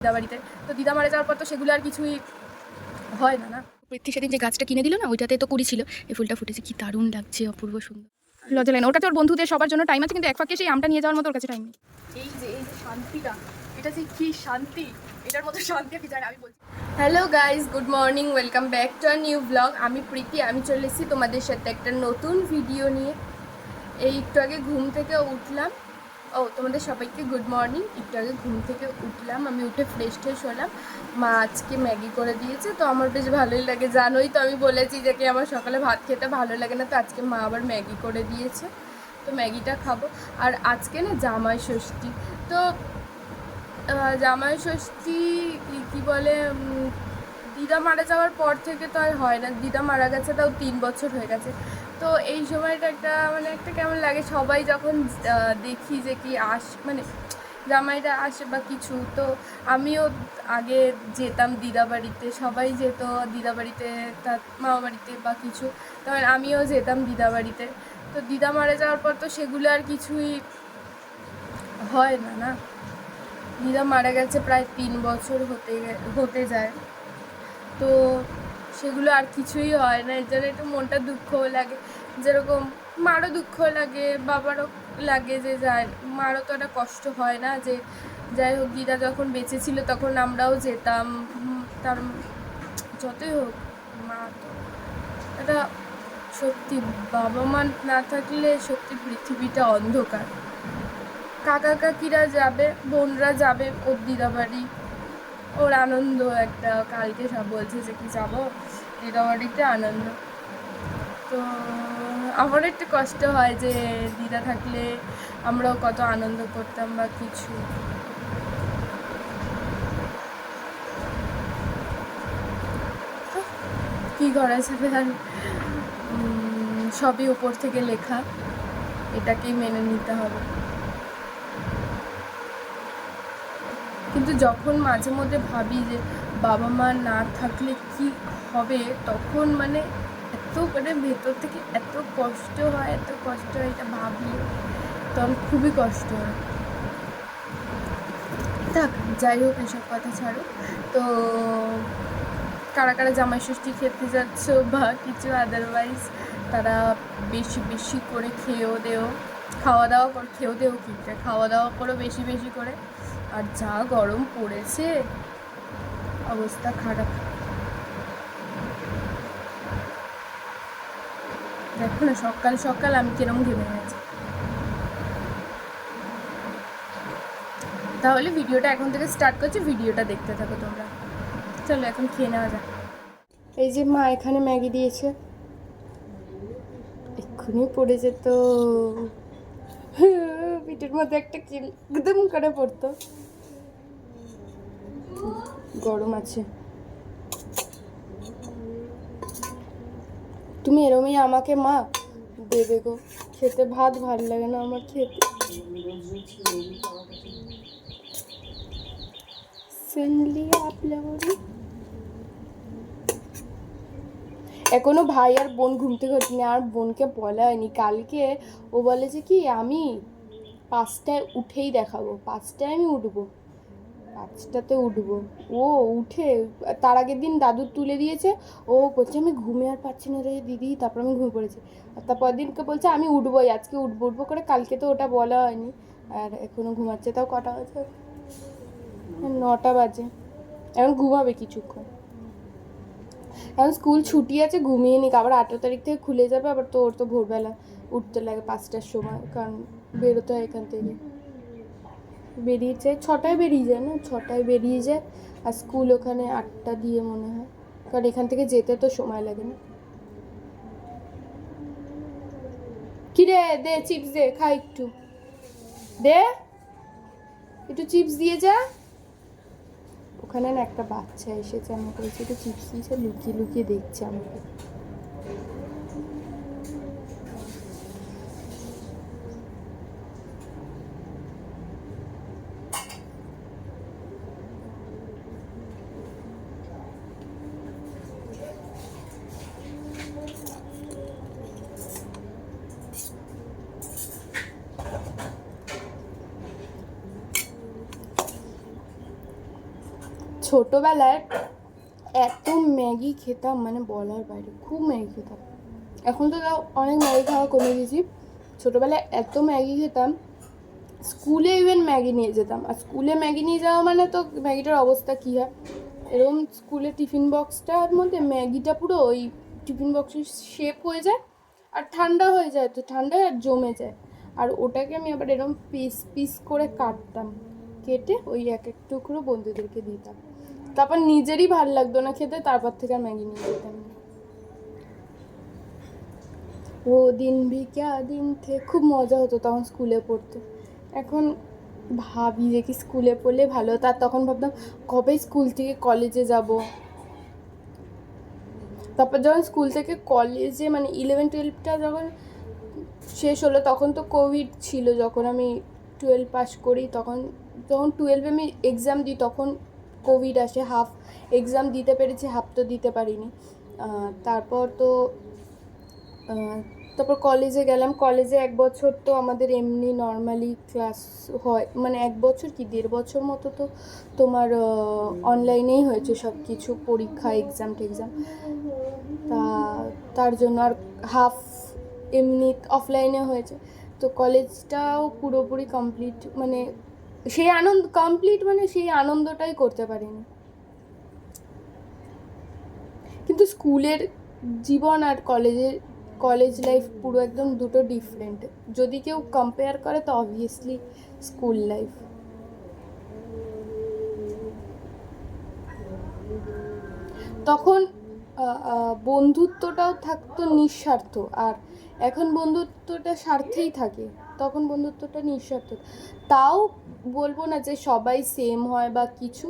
দিদা বাড়িতে। তো দিদা মারা যাওয়ার পর তো সেগুলো আর কিছুই হয় না। পৃথ্বী সেদিন যে গাছটা কিনে দিল না, ওইটাতে তো কুড়ি ছিল, এই ফুলটা ফুটেছে, কি দারুণ লাগছে, অপূর্ব সুন্দর। লজ্জা লাগে না, ওটাতে ওর বন্ধুদের সবার জন্য টাইম আছে, কিন্তু এক ফাঁকে সেই আমটা নিয়ে যাওয়ার মতো ওর কাছে টাইম নেই। এই যে শান্তিটা, এটা যে কি শান্তি, এটার মতো শান্তি কি জানি আমি বলছি। Hello guys, good morning, welcome back to our new blog. আমি প্রীতি, আমি চলে এসেছি তোমাদের সাথে একটা নতুন ভিডিও নিয়ে। এই একটু আগে ঘুম থেকে উঠলাম। তোমাদের সবাইকে গুড মর্নিং। একটু আগে ঘুম থেকে উঠলাম, আমি উঠে ফ্রেশ হলাম। মা আজকে ম্যাগি করে দিয়েছে, তো আমার বেশ ভালোই লাগে। জানোই তো আমি বলেছি যে কি আমার সকালে ভাত খেতে ভালো লাগে না, তো আজকে মা আবার ম্যাগি করে দিয়েছে, তো ম্যাগিটা খাবো। আর আজকে না জামাই ষষ্ঠী, তো জামাই ষষ্ঠী কী বলে, দিদা মারা যাওয়ার পর থেকে তো আর হয় না। দিদা মারা গেছে তাও 3 বছর হয়ে গেছে। তো এই সময়টা একটা কেমন লাগে, সবাই যখন দেখি যে কি মানে জামাইরা আসে বা কিছু। তো আমিও আগে যেতাম দিদা বাড়িতে, সবাই যেত দিদা বাড়িতে, তার মামা বাড়িতে বা কিছু, তখন আমিও যেতাম দিদা বাড়িতে। তো দিদা মারা যাওয়ার পর তো সেগুলো আর কিছুই হয় না। দিদা মারা গেছে প্রায় 3 বছর হতে যায়, তো সেগুলো আর কিছুই হয় না। এর জন্য একটু মনটা দুঃখও লাগে, যেরকম মারও দুঃখ লাগে, বাবারও লাগে যে যায়। মারও তো একটা কষ্ট হয় না, যে যাই হোক দিদা যখন বেঁচে ছিল তখন আমরাও যেতাম। তার যতই হোক মা তো এটা সত্যি, বাবা মা না থাকলে সত্যি পৃথিবীটা অন্ধকার। কাকা কাকিরা যাবে, বোনরা যাবে ওর দিদা বাড়ি, ওর আনন্দ একটা। কালকে সব বলছে যে কি যাবো দিদা বাড়িতে, আনন্দ। তো আমার একটু কষ্ট হয় যে দিদা থাকলে আমরাও কত আনন্দ করতাম বা কিছু। কি করা যাবে আর, সবই উপর থেকে লেখা, এটাকেই মেনে নিতে হবে। কিন্তু যখন মাঝে মধ্যে ভাবি যে বাবা মা না থাকলে কি হবে, তখন এত ভেতর থেকে এত কষ্ট হয়, এটা ভাবলে তখন খুবই কষ্ট হয়। থাক, যাই হোক, এসব কথা ছাড়ো। তো কারা কারা জামাই ষষ্ঠী খেতে যাচ্ছ বা কিছু আদারওয়াইজ, তারা বেশি বেশি করে খেয়েও দেও খাওয়া দাওয়া করো বেশি করে। আর যা গরম পড়েছে, অবস্থা খারাপ। দেখো না, সকাল সকাল আমি কিরম ঘেমে গেছি। তাহলে ভিডিওটা এখন থেকে স্টার্ট করছি, ভিডিওটা দেখতে থাকো তোমরা। চলো এখন খেয়ে নেওয়া যাক। এই যে মা এখানে ম্যাগি দিয়েছে, এক্ষুনি পড়ে যেত, পিঠের মধ্যে একটা কিল একদম করে পড়তো। গরম আছে, তুমি এরমই আমাকে মা দেবে গো খেতে। ভাত ভালো লাগে না আমার খেতে। এখনো ভাই আর বোন ঘুম থেকে ওঠেনি, আর বোনকে বলা হয়নি। কালকে ও বলে যে কি আমি 5টায় উঠেই দেখাবো, 5টায় আমি উঠবো, 5টাতে উঠবো। ও উঠে তার আগের দিন দাদুর তুলে দিয়েছে, ও বলছে আমি ঘুমে আর পাচ্ছি না রে দিদি, তারপর আমি ঘুমিয়ে পড়েছি। আর তারপর দিনকে বলছে আমি উঠবোই, আজকে উঠবো করে। কালকে তো ওটা বলা হয়নি, আর এখনও ঘুমাচ্ছে। তাও কটা বাজে? 9টা বাজে। এখন ঘুমাবে কিছুক্ষণ, এখন স্কুল ছুটি আছে, ঘুমিয়ে নিক। আবার 18 তারিখ থেকে খুলে যাবে, আবার তো ওর তো ভোরবেলা উঠতে লাগে 5টার সময়, কারণ বেরোতে হয় এখান থেকে। বেরিয়ে যায় 6টায়, বেরিয়ে যায় না, 6টায় বেরিয়ে যায়। আর স্কুল ওখানে 8টা দিয়ে মনে হয়, কারণ এখান থেকে যেতে তো সময় লাগে না। কিরে দে চিপস, দে খা, একটু দে, একটু চিপস দিয়ে যা। ওখানে না একটা বাচ্চা এসেছে, আমাকে বলছে একটু চিপস দিয়েছে, লুকিয়ে লুকিয়ে দেখছে আমাকে। ছোটোবেলায় এত ম্যাগি খেতাম, মানে বলার বাইরে, খুব ম্যাগি খেতাম। এখন তো তাও অনেক ম্যাগি খাওয়া কমে গেছি। ছোটোবেলায় এত ম্যাগি খেতাম, স্কুলে ইভেন ম্যাগি নিয়ে যেতাম। আর স্কুলে ম্যাগি নিয়ে যাওয়া মানে তো ম্যাগিটার অবস্থা কী হয়, এরকম স্কুলে টিফিন বক্সটার মধ্যে ম্যাগিটা পুরো ওই টিফিন বক্সের শেপ হয়ে যায় আর ঠান্ডা হয়ে যায়, তো ঠান্ডা আর জমে যায়। আর ওটাকে আমি আবার এরকম পিস পিস করে কাটতাম, কেটে ওই এক এক টুকরো বন্ধুদেরকে দিতাম। তারপর নিজেরই ভাল লাগতো না খেতে, তারপর থেকে আর ম্যাগি নিয়ে যেতাম না। ও দিন ভি ক্যা দিন থে, খুব মজা হতো তখন স্কুলে পড়তে। এখন ভাবি যে কি স্কুলে পড়লে ভালো হতো, আর তখন ভাবতাম কবে স্কুল থেকে কলেজে যাব। তারপর যখন স্কুল থেকে কলেজে মানে 11-12টা যখন শেষ হলো, তখন তো কোভিড ছিল। যখন আমি 12 পাস করি, তখন 12-এ আমি এক্সাম দিই, তখন কোভিড আসে। হাফ এক্সাম দিতে পেরেছি, হাফ তো দিতে পারিনি। তারপর কলেজে গেলাম। কলেজে 1 বছর তো আমাদের এমনি নর্মালি ক্লাস হয়, মানে 1 বছর কি 1.5 বছর মতো তো তোমার অনলাইনেই হয়েছে সব কিছু, পরীক্ষা এক্সাম টেক্সাম। তার জন্য আর হাফ এমনি অফলাইনে হয়েছে। তো কলেজটাও পুরোপুরি কমপ্লিট, মানে সেই আনন্দটাই করতে পারিনি। কিন্তু স্কুলের জীবন আর কলেজ লাইফ পুরো একদম দুটো ডিফারেন্ট। যদি কেউ কম্পেয়ার করে তো অবভিয়াসলি স্কুল লাইফ। তখন বন্ধুত্বটাও থাকতো নিঃস্বার্থ, আর এখন বন্ধুত্বটা স্বার্থেই থাকে, তখন বন্ধুত্বটা নিঃস্বার্থ। তাও বলবো না যে সবাই সেম হয় বা কিছু,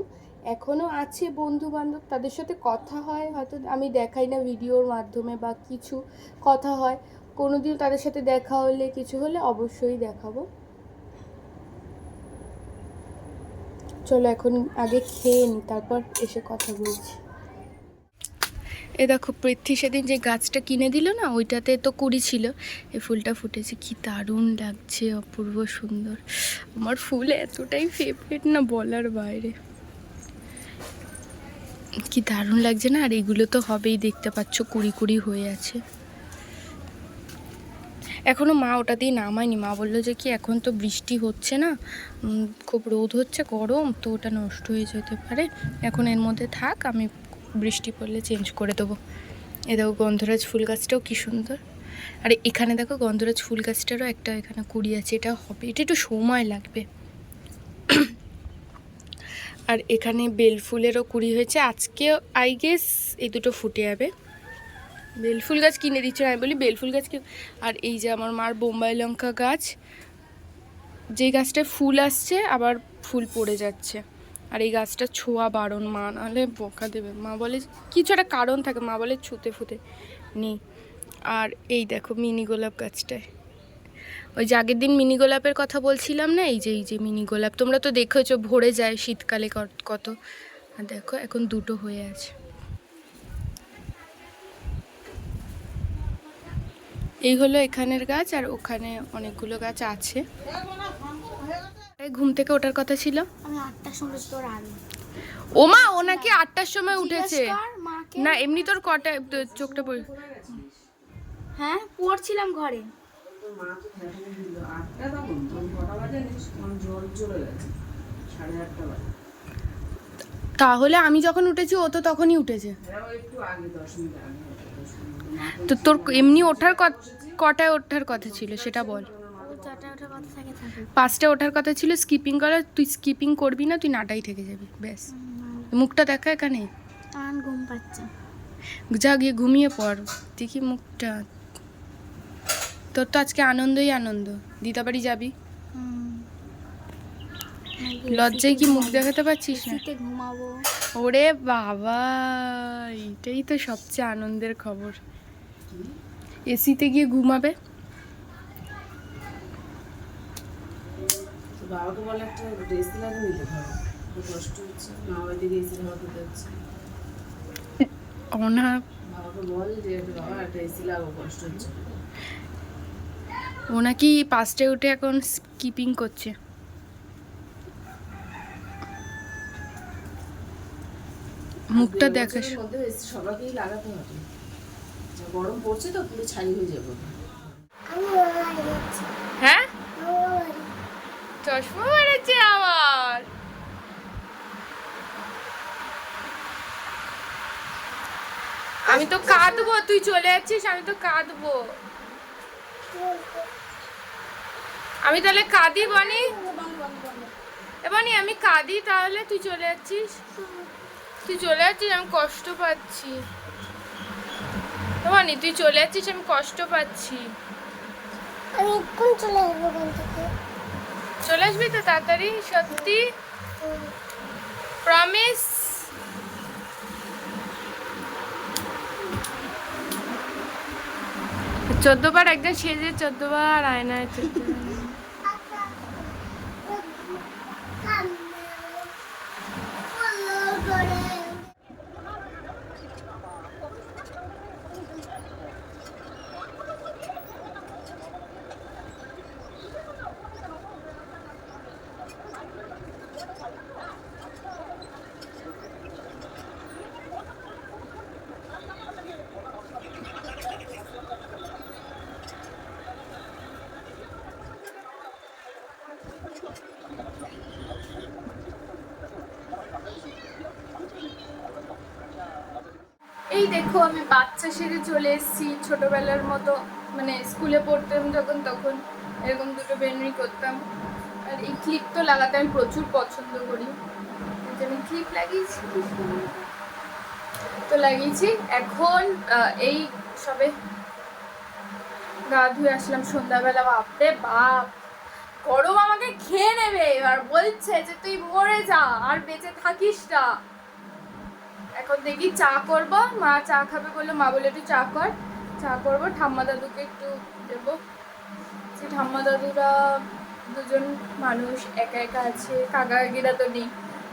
এখনও আছে বন্ধু বান্ধব, তাদের সাথে কথা হয়, হয়তো আমি দেখাই না ভিডিওর মাধ্যমে বা কিছু, কথা হয়। কোনো দিন তাদের সাথে দেখা হলে কিছু হলে অবশ্যই দেখাবো। চলো এখন আগে খেয়ে নিই, তারপর এসে কথা বলছি। এ দেখো, পৃথ্বী সেদিন যে গাছটা কিনে দিল না, ওইটাতে তো কুড়ি ছিল, এই ফুলটা ফুটেছে, কি দারুণ লাগছে, অপূর্ব সুন্দর। আমার ফুল এতটাই ফেভারিট না, বলার বাইরে, কি দারুণ লাগছে না। আর এগুলো তো হবেই, দেখতে পাচ্ছ কুড়ি কুড়ি হয়ে আছে। এখনও মা ওটা দিয়ে নামায়নি। মা বললো যে কি এখন তো বৃষ্টি হচ্ছে না, খুব রোদ হচ্ছে, গরম, তো ওটা নষ্ট হয়ে যেতে পারে, এখন এর মধ্যে থাক, আমি বৃষ্টি পড়লে চেঞ্জ করে দেবো। এ দেখো গন্ধরাজ ফুল গাছটাও কি সুন্দর। আর এখানে দেখো গন্ধরাজ ফুল গাছটারও একটা এখানে কুড়ি আছে, এটা হবে, এটা একটু সময় লাগবে। আর এখানে বেল ফুলেরও কুড়ি হয়েছে, আজকে আই গেস এই দুটো ফুটে যাবে। বেল ফুল গাছ কিনে দিচ্ছে, আমি বলি বেল ফুল গাছ কি। আর এই যে আমার মার বোম্বাই লঙ্কা গাছ, যে গাছটায় ফুল আসছে আবার ফুল পড়ে যাচ্ছে। আর এই গাছটা ছোঁয়া বারণ, মা নাহলে বকা দেবে। মা বলে কিছু একটা কারণ থাকে, মা বলে ছুতে ফুতে নেই। আর এই দেখো মিনি গোলাপ গাছটায়, ওই যে আগের দিন মিনি গোলাপের কথা বলছিলাম না, এই যে মিনি গোলাপ, তোমরা তো দেখেছো ভরে যায় শীতকালে কত। আর দেখো এখন দুটো হয়ে আছে। এই হলো এখানের গাছ, আর ওখানে অনেকগুলো গাছ আছে। ঘুম থেকে ওঠার কথা ছিল, আমি 8টার সময় তোর আগে। ও মা, ও নাকি 8টার সময় উঠেছে না, এমনি তোর কটা চোখটা পড়ে। হ্যাঁ পড়ছিলাম ঘরে। তাহলে আমি যখন উঠেছি ও তো তখনই উঠেছে। তো তোর এমনি ওঠার কটায় ওঠার কথা ছিল সেটা বল। 5টায় ওঠার কথা ছিল, স্কিপিং করা, তুই স্কিপিং করবি না, তুই নাটাই থেকে যাবি, ব্যাস। মুখটা দেখা এখানে, ঘুম পাচ্ছে, যা গিয়ে ঘুমিয়ে পড়, দেখি মুখটা। তোর তো আজকে আনন্দই আনন্দ, দিদাবাড়ি যাবি, লজ্জায় কি মুখ দেখাতে পারছিস না? ঘুমাবো। ওরে বাবা, এটাই তো সবচেয়ে আনন্দের খবর, এসিতে গিয়ে ঘুমাবে। বাবাকে বলে একটা এসি লাগিয়ে নিতে পারো, কষ্ট হচ্ছে, মা ওইদিকে এসি লাগাতে যাচ্ছে। না বাবাকে বল যে বাবা একটা এসি লাগাবো, কষ্ট হচ্ছে। ও নাকি 5টায় উঠে এখন স্কিপিং করছে। মুখটা 2 দেখাস। বছরের মধ্যে সবাইকেই লাগাতে হবে। যা গরম পড়ছে তো পুরো ছাই হয়ে যাবে। হ্যাঁ চশমা বেড়েছে আমার। আমি তো কাঁদবো, তুই চলে যাচ্ছিস, আমি তো কাঁদবো। আমি তাহলে কাঁদি বনি, বনি আমি কাঁদি তাহলে, তুই চলে যাচ্ছিস, তুই চলে যাচ্ছিস, আমি কষ্ট পাচ্ছি। বনি তুই চলে যাচ্ছিস, আমি কষ্ট পাচ্ছি। আমি এক্ষুন চলে আসবো ওখান থেকে। চলে আসবি তো তাড়াতাড়ি, সত্যি প্রমিস? 14 বার একদম সেজে 14 বার আয়নায় 14 বার। এই দেখো আমি বাচ্চা সেরে চলে এসেছি ছোটবেলার মতো, মানে স্কুলে পড়তাম যখন তখন এরকম দুটো বেনরি করতাম। আর এই ক্লিপ তো লাগাতে আমি প্রচুর পছন্দ করি, আমি ক্লিপ লাগিয়েছি তো লাগিয়েছি। এখন এই সবে গা ধুয়ে আসলাম সন্ধ্যাবেলা। বাপরে বাপ, গরম আমাকে খেয়ে নেবে। এবার বলছে যে তুই মরে যা, আর বেঁচে থাকিস না। এখন দেখি চা করবো, মা চা খাবে বললো, মা বলে একটু চা কর। চা করবো, ঠাম্মা দাদুকে একটু দেবো। যে ঠাম্মা দাদুরা দুজন মানুষ, একা একা আছে, কাকা কাকিরা তো নেই,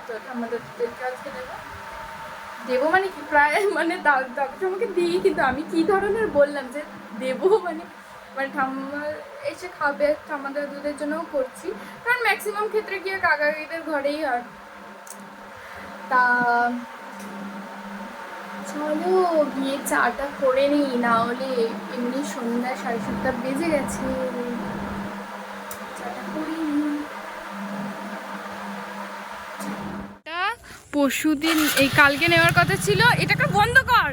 তো ঠাম্মা দাদুদেরকে আজকে দেবো মানে কি প্রায় মানে দাদু আমাকে দিই, কিন্তু আমি কি ধরনের বললাম যে দেবো মানে মানে ঠাম্মা এসে খাবে, ঠাম্মা দাদুদের জন্যও করছি, কারণ ম্যাক্সিমাম ক্ষেত্রে গিয়ে কাকা কাকিদের ঘরেই হয়। তা চলো গিয়ে চাটা করে নিই, না হলে এমনি সন্ধ্যা 7:30 বেজে গেছে। চাটা করে নিই। পরশুদিন এই কালকে নেওয়ার কথা ছিল, এটাকে বন্ধ কর।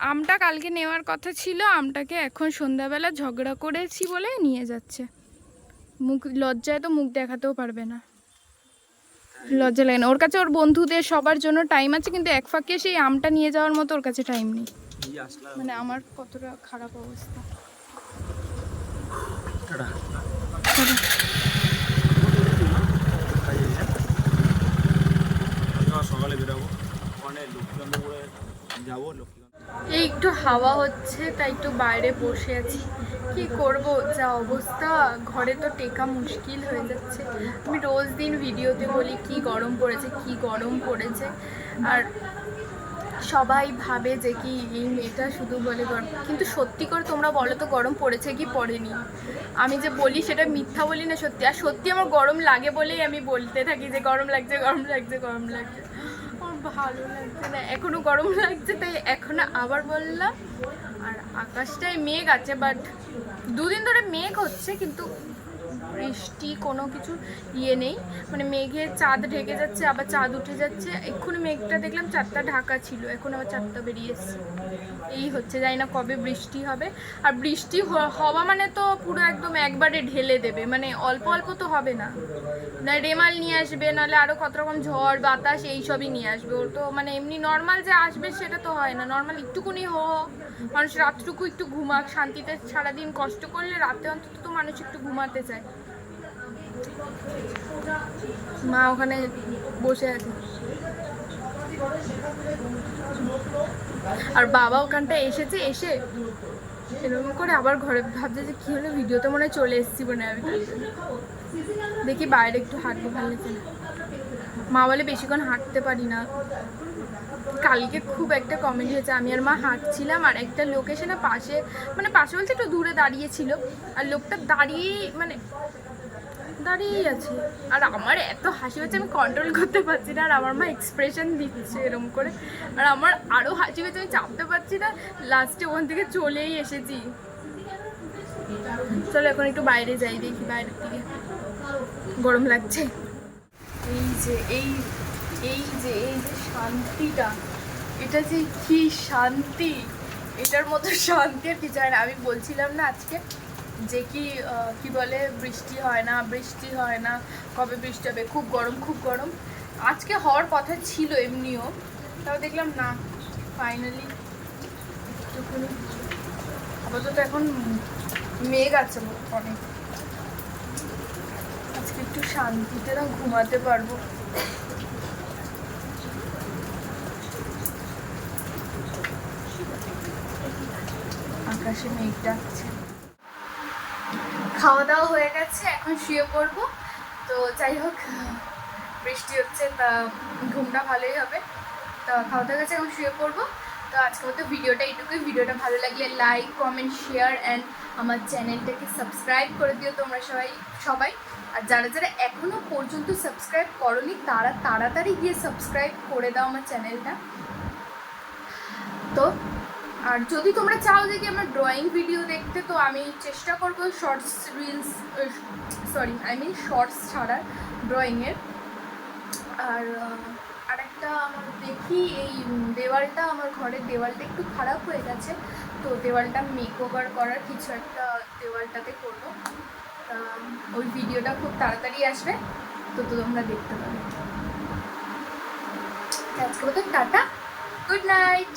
আমটা কালকে নেওয়ার কথা ছিল, আমটাকে এখন সন্ধ্যাবেলা ঝগড়া করেছি বলে নিয়ে যাচ্ছে। মুখ লজ্জায় তো মুখ দেখাতেও পারবে না, লজ্জা লাগে না। ওর কাছে ওর বন্ধুদের সবার জন্য টাইম আছে, কিন্তু এক ফাঁকে সেই আমটা নিয়ে যাওয়ার মতো ওর কাছে টাইম নেই। মানে আমার কতটা খারাপ অবস্থা। সকালে বেরাবো, ওখানে লক্ষ্মীকান্তপুরে যাবো। এই একটু হাওয়া হচ্ছে তাই একটু বাইরে বসে আছি। কি করব, যা অবস্থা ঘরে তো টেকা মুশকিল হয়ে যাচ্ছে। আমি রোজ দিন ভিডিওতে বলি কি গরম পড়েছে, কি গরম পড়েছে, আর সবাই ভাবে যে কি এই মেয়েটা শুধু বলে গরম, কিন্তু সত্যি করে তোমরা বলো তো গরম পড়েছে কি পড়েনি? আমি যে বলি সেটা মিথ্যা বলি না, সত্যি। আর সত্যি আমার গরম লাগে বলেই আমি বলতে থাকি যে গরম লাগছে, গরম লাগছে, গরম লাগছে। আমার ভালো লাগছে না, এখনো গরম লাগছে, তাই এখনো আবার বললাম। আর আকাশটায় মেঘ আছে, বাট 2 দিন ধরে মেঘ হচ্ছে, কিন্তু বৃষ্টি কোনো কিছু ইয়ে নেই। মানে মেঘে চাঁদ ঢেকে যাচ্ছে, আবার চাঁদ উঠে যাচ্ছে। এক্ষুনি মেঘটা দেখলাম 4টা ঢাকা ছিল, এখন আবার 4টা বেরিয়ে এসছে। এই হচ্ছে, জানি না কবে বৃষ্টি হবে। আর বৃষ্টি হওয়া মানে তো পুরো একদম একবারে ঢেলে দেবে, মানে অল্প অল্প তো হবে না। না রেমাল নিয়ে আসবে, নাহলে আরও কত রকম ঝড় বাতাস এইসবই নিয়ে আসবে। ওর তো মানে এমনি নর্মাল যে আসবে সেটা তো হয় না। নর্মাল একটুকুনি মানুষ রাতটুকু একটু ঘুমাক শান্তিতে। সারাদিন কষ্ট করলে রাতে অন্তত তো মানুষ একটু ঘুমাতে চায়। মা ওখানে বসে আছে, আর বাবা ওখানটা এসেছে, এসে এরকম করে আবার ঘরে ভাবছে যে কী হলো, ভিডিওতে মনে হয় চলে এসেছি মনে হয়। আমি দেখি বাইরে একটু হাঁটবো, ভালো লাগছে না। মা বলে বেশিক্ষণ হাঁটতে পারি না। কালকে খুব একটা কমেডি হয়েছে, আমি আর মা হাঁটছিলাম, আর একটা লোকেশনে পাশে, মানে পাশে বলতে একটু দূরে দাঁড়িয়েছিল, আর লোকটা দাঁড়িয়েই আছে। আর আমার এত হাসি হচ্ছে আমি কন্ট্রোল করতে পারছি না, আর আমার মা এক্সপ্রেশন দিচ্ছে এরকম করে, আর আমার আরও হাসি হচ্ছে আমি চাপতে পারছি না, লাস্টে ওখান থেকে চলেই এসেছি। চলো এখন একটু বাইরে যাই, দেখি বাইরের দিকে, গরম লাগছে। এই যে এই এই যে এই যে শান্তিটা, এটা যে কি শান্তি, এটার মতো শান্তি আর কিছু হয় না। আমি বলছিলাম না আজকে যে কি বলে বৃষ্টি হয় না, বৃষ্টি হয় না, কবে বৃষ্টি হবে, খুব গরম খুব গরম। আজকে হওয়ার কথা ছিল এমনিও, তাও দেখলাম না, ফাইনালি একটুখানি আপাতত এখন মেঘ আছে অনেক, আজকে একটু শান্তিতে না ঘুমাতে পারবো। আকাশে মেঘ ডাকছে। খাওয়া দাওয়া হয়ে গেছে, এখন শুয়ে পড়বো। তো যাই হোক, বৃষ্টি হচ্ছে তা ঘুমটা ভালোই হবে। তো খাওয়া দাওয়া গেছে, এখন শুয়ে পড়বো। তো আজকে মতো ভিডিওটা এইটুকুই। ভিডিওটা ভালো লাগলে লাইক কমেন্ট শেয়ার অ্যান্ড আমার চ্যানেলটাকে সাবস্ক্রাইব করে দিও তোমরা সবাই। আর যারা যারা এখনও পর্যন্ত সাবস্ক্রাইব করোনি তারা তাড়াতাড়ি গিয়ে সাবস্ক্রাইব করে দাও আমার চ্যানেলটা। তো আর যদি তোমরা চাও যে কি আমার ড্রয়িং ভিডিও দেখতে, তো আমি চেষ্টা করবো শর্টস ছাড়ার ড্রয়িংয়ের। আর আরেকটা আমার দেখি, এই দেওয়ালটা, আমার ঘরের দেওয়ালটা একটু খারাপ হয়ে গেছে, তো দেওয়ালটা মেকওভার করার কিছু একটা দেওয়ালটাতে করবো। ওই ভিডিওটা খুব তাড়াতাড়ি আসবে, তো তোমরা দেখতে পাবে। আজকে মতো টাটা, গুড নাইট।